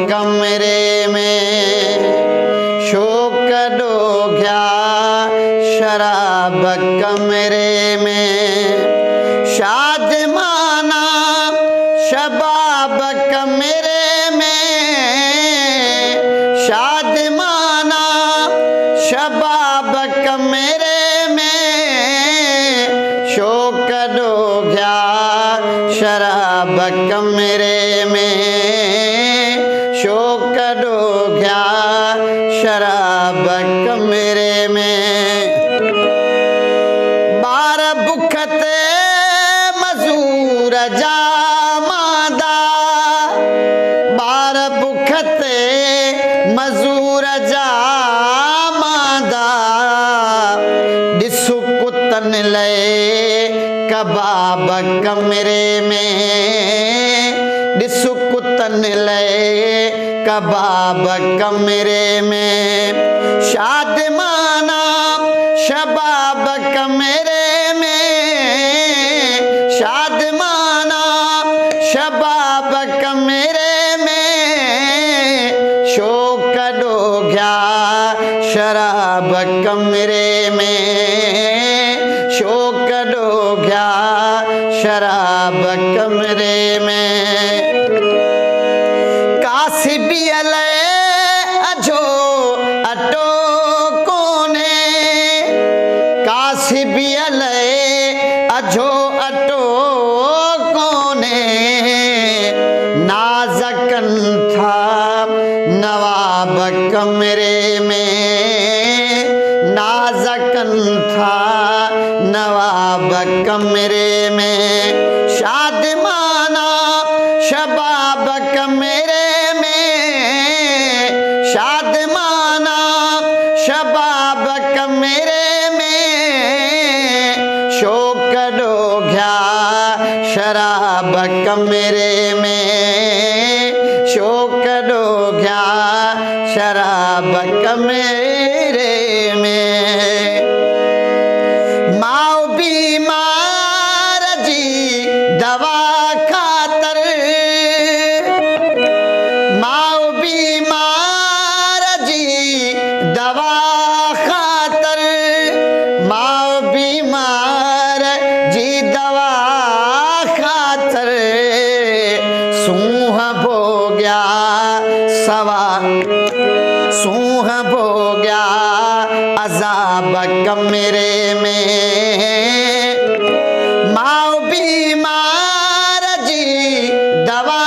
कमरे में, शोक डो गया शराब कमरे में। शादमाना शबाब कमरे में, शादमाना शबाब कमरे में, शोक डो गया शराब कमरे में, शोक डो गया शराब कमरे में। बार बुखते मजूर जामादा, बार बुखते मजूर जामादा, दिसु कुतन ले कबाब कमरे में, दिसु कुतन ले कबाब कमरे में। शादमाना शबाब कमरे में, शादमाना शबाब कमरे में, शोक डो गया शराब कमरे में, शोक डो गया शराब कमरे में। कासिबी अले अजो अटो कोने, कासिबी अले अजो अटो कोने, नाज़कन था नवाब कमरे में, नाज़कन था नवाब कमरे में। शादमाना शबाब कमरे में, शादमाना शबाब कमरे में, शोक डो गया शराब कमरे में, शोक डो गया शराब कमरे में। माओ बीमार जी दवा खातर, माओ बीमार जी दवा खातर, माओ बीमार जी दवा खातर, सूह भो गया सवा, सूह भो गया अजाब कमरे में। माओ बीमार जी दवा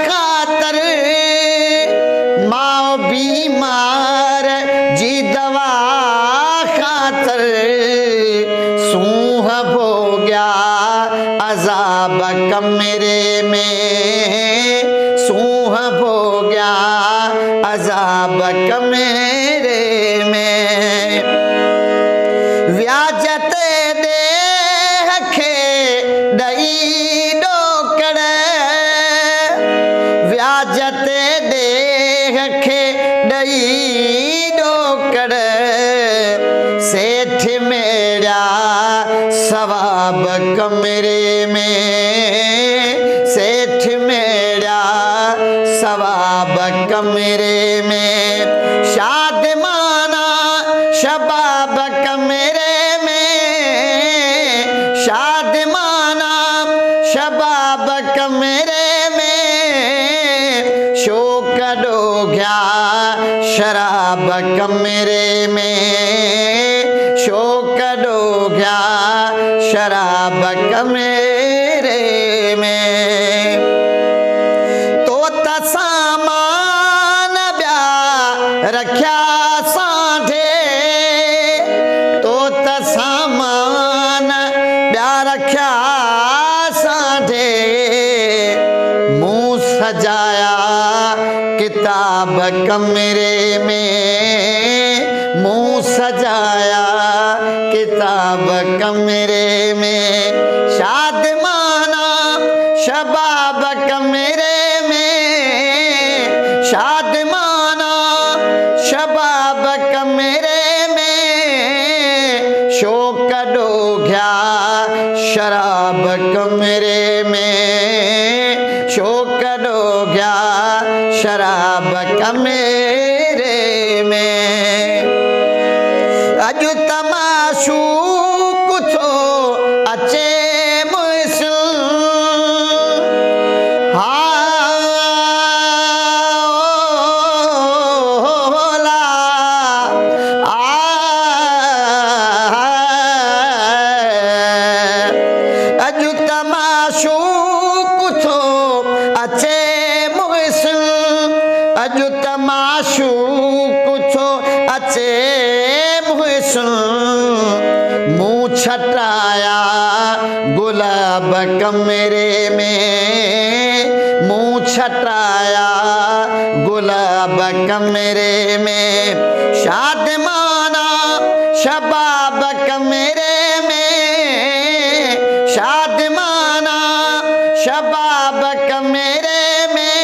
खातर, माओ बीमार जी दवा खातर, सूह भो गया अजाब कमरे में, सूह भो गया अजाब कमरे में। व्याजते देह खे दई डोकड़, व्याजते देह खे दई डोकड़, सेठ मेरा सवाब कमरे में, सेठ मेरा सवाब कमरे में। शादमाना शबाब कमरे में, शादमाना शबाब कमरे में, शोक डो गया शराब कमरे में, शोक डो गया शराब कमरे में। तो तसामान ब्या रख्या सांठे, तो तसामान ब्या रख्या सांठे, मुंह सजाया किताब कमरे में, मुंह सजाया किताब कमरे में। शादमाना शबाब कमरे में, शादमाना शबाब कमरे में, शोक डो गया शराब कमरे में, शोक डो गया शराब कमरे में। अजु तमाशू कुछो अचे मुइसु अजु तमाशू कुछो अचे मुइसु अजु तमाशू कुछो अचे मुइसु मुँह छटाया गुलाब कमरे में मुँह छटाया गुलाब कमरे में शादमाना शबाब कमरे में शादमाना शबाब कमरे में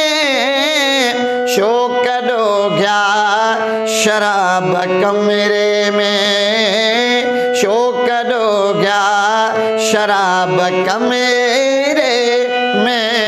शोक डो गया शराब कमरे में शोक डो गया शराब कमरे में।